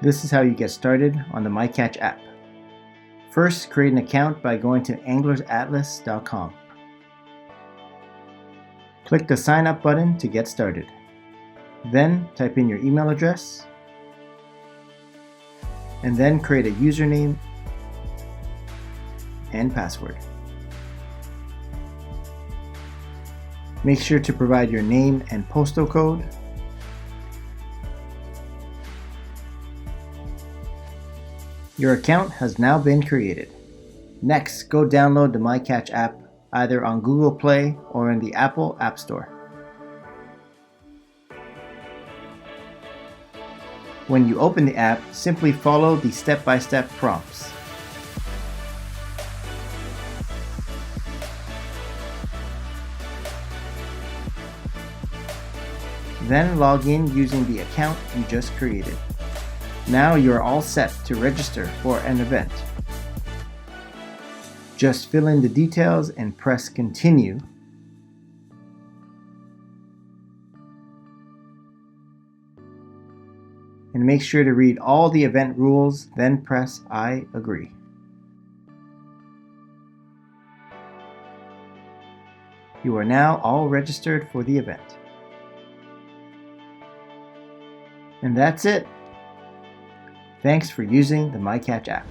This is how you get started on the MyCatch app. First, create an account by going to anglersatlas.com. Click the sign up button to get started. Then type in your email address, and then create a username and password. Make sure to provide your name and postal code. Your account has now been created. Next, go download the MyCatch app either on Google Play or in the Apple App Store. When you open the app, simply follow the step-by-step prompts. Then log in using the account you just created. Now you are all set to register for an event. Just fill in the details and press continue. And make sure to read all the event rules, then press I agree. You are now all registered for the event. And that's it. Thanks for using the MyCatch app.